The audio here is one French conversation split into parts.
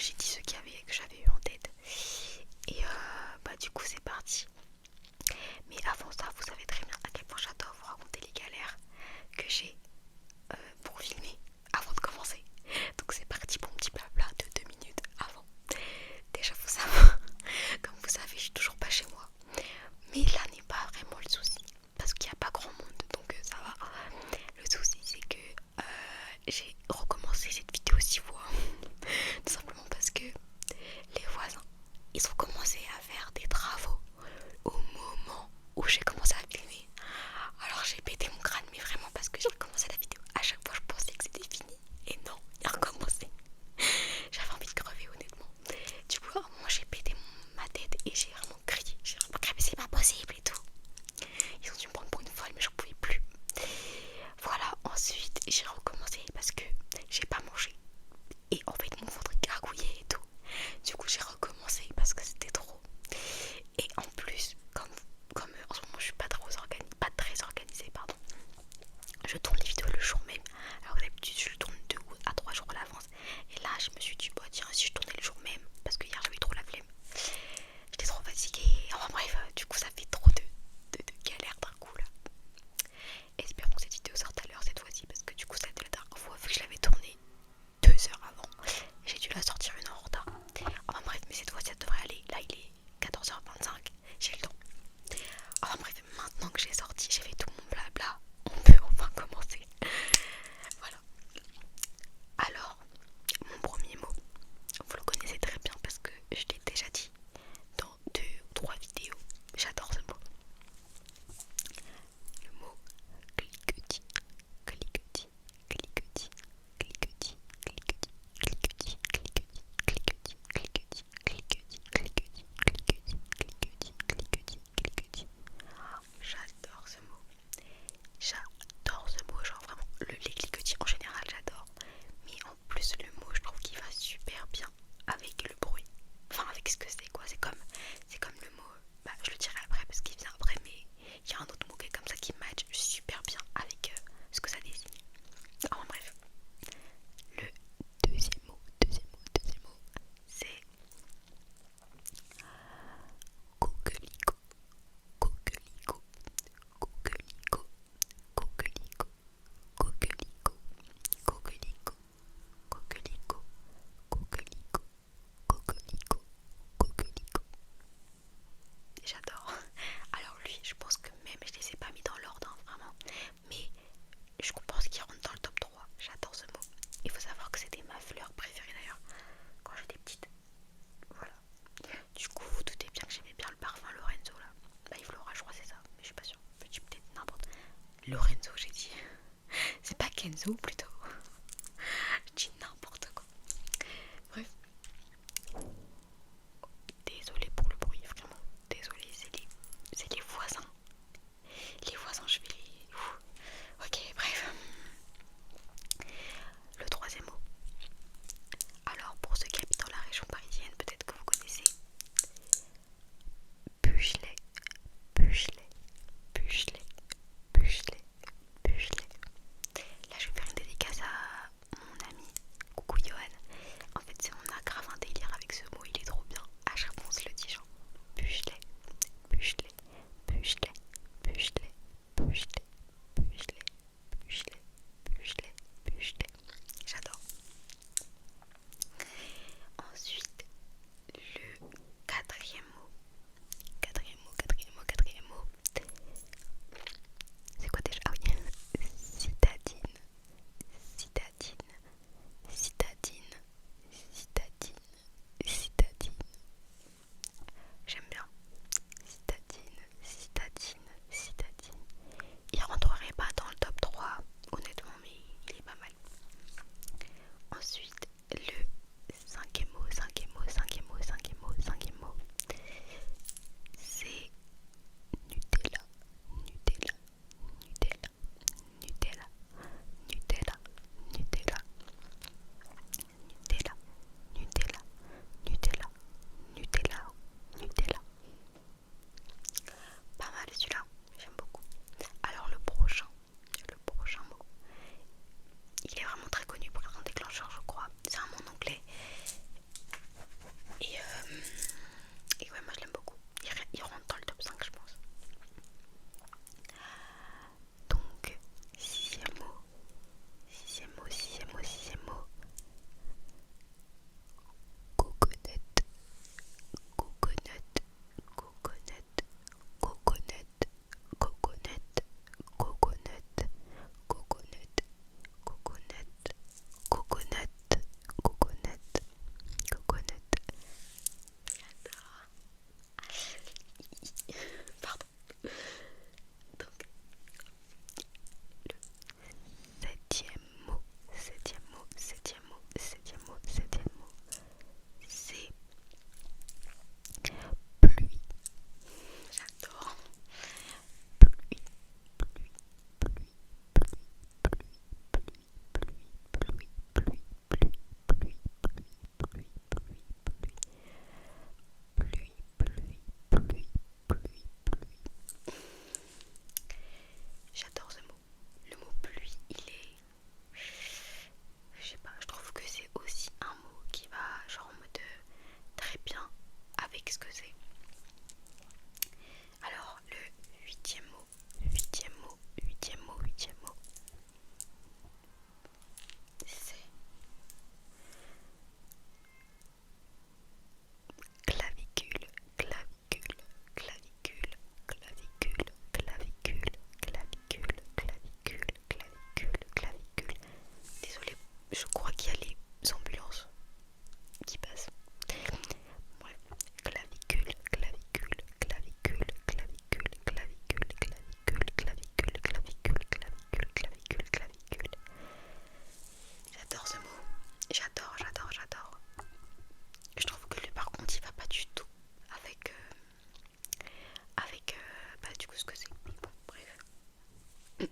j'ai dit ceux que j'avais eu en tête. Et du coup c'est parti. Mais avant ça, vous savez très bien à quel point j'adore vous raconter les galères que j'ai pour filmer avant de commencer. Donc c'est parti pour un petit blabla de 2 minutes avant. Déjà faut savoir, comme vous savez, je suis toujours pas chez moi. Mais là n'est pas vraiment le souci. Parce qu'il n'y a pas grand monde, donc ça va. Le souci c'est que j'ai recommencé cette vidéo 6 fois. Tout simplement parce que les voisins, ils ont commencé à faire des travaux au moment où j'ai commencé à filmer. Alors j'ai pété mon crâne, mais vraiment parce que j'ai recommencé la vidéo. À chaque fois je pensais que c'était fini. Et non, il a recommencé. J'avais envie de crever honnêtement. Du coup, à un moment j'ai pété ma tête et j'ai vraiment crié. J'ai vraiment crié, mais c'est pas possible et tout. Ils ont dû me prendre pour une folle, mais j'en pouvais plus. Voilà, ensuite j'ai recommencé parce que j'ai pas mangé. Et en fait mon ventre gargouillait et tout. Du coup j'ai recommencé parce que c'était trop. Et en plus, comme en ce moment je suis pas très organisée, pardon. Je tourne les vidéos le jour même. Alors que d'habitude je le tourne 2 à 3 jours à l'avance. Et là je me suis dit bah tiens si je tournais le jour même, parce que hier j'avais trop la flemme. J'étais trop fatiguée. Enfin bref, du coup ça fait trop de galères d'un coup là. Espérons que cette vidéo sorte à l'heure cette fois-ci, parce que du coup c'était la dernière fois vu que je l'avais tournée 2 heures avant. J'ai dû la sortir 1 heure en retard. Enfin bref, mais cette fois-ci ça devrait aller. Là il est 14h25, j'ai le temps. Enfin bref, maintenant que j'ai sorti, j'ai fait tout mon blabla, on peut enfin commencer. Voilà. Alors, mon premier mot, vous le connaissez très bien parce que je l'ai déjà dit dans 2 ou 3 vidéos. J'adore ce mot. Le mot cliquetis, cliquetis, cliquetis, cliquetis, cliquetis, cliquetis, cliquetis, cliquetis, cliquetis, cliquetis, cliquetis, cliquetis, cliquetis, cliquetis, cliquetis. J'adore ce mot. J'adore ce mot, genre vraiment les cliquetis en général j'adore. Mais en plus le mot je trouve qu'il va super bien avec le bruit. Enfin avec ce que c'est quoi, c'est comme le mot, je le dirai après parce qu'il vient après, mais il y a un autre mot qui est comme ça qui match super bien avec ce que ça désigne. Enfin bref. Le deuxième mot, c'est coquelicot, coquelicot, coquelicot, coquelicot, coquelicot, coquelicot, coquelicot, coquelicot, coquelicot, coquelicot. J'adore. Alors lui, je pense que même je les ai pas mis dans l'ordre, hein, vraiment. Mais je pense qu'il rentre dans le top 3. J'adore ce mot. Il faut savoir que c'était ma fleur préférée d'ailleurs quand j'étais petite. Voilà. Du coup, vous doutez bien que j'aimais bien le parfum Lorenzo là. Yves Laura, je crois que c'est ça, mais je suis pas sûre. Je dis peut-être n'importe. Lorenzo, j'ai dit. C'est pas Kenzo plutôt. Je dis n'importe quoi. Bref. Désolée pour le bruit, vraiment. Désolée, c'est les voisins. Les voisins, je vais les... Ok, bref. Le troisième mot. Alors, pour ceux qui habitent dans la région parisienne, peut-être que vous connaissez Buchelet, Buchelet, Buchelet, Buchelet, Buchelet. Là, je vais faire une J'adore ce mot. J'adore, j'adore, j'adore. Je trouve que lui par contre il va pas du tout avec bah du coup ce que c'est. Mais bon bref. Le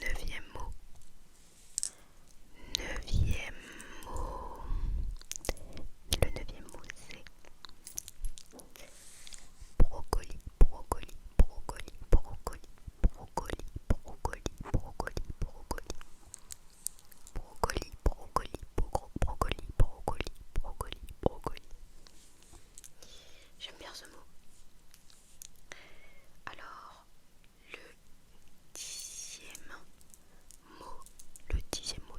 neuvième mot. Neuvième mot. Le neuvième mot c'est brocoli, brocoli, brocoli, brocoli, brocoli, brocoli, brocoli, brocoli. Brocoli, brocoli, brocoli, brocoli, brocoli, brocoli. J'aime bien ce mot. Alors, le dixième mot, dixième mot,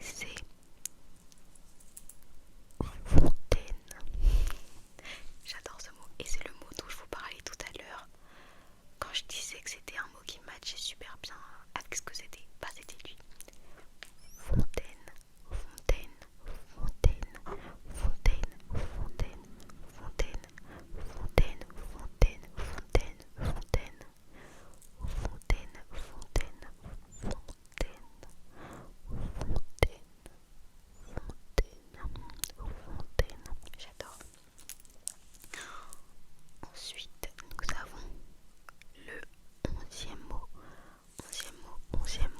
c'est fontaine. J'adore ce mot et c'est le mot dont je vous parlais tout à l'heure. Quand je disais que c'était un mot qui matchait super bien avec ce que c'était, bah c'était lui. Fontaine, fontaine, fontaine, fontaine, fontaine, fontaine, fontaine, fontaine, fontaine, fontaine, fontaine, fontaine, fontaine. J'adore. Ensuite, nous avons le onzième mot. Onzième mot, onzième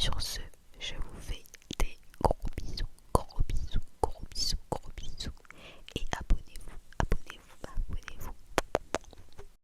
sur ce,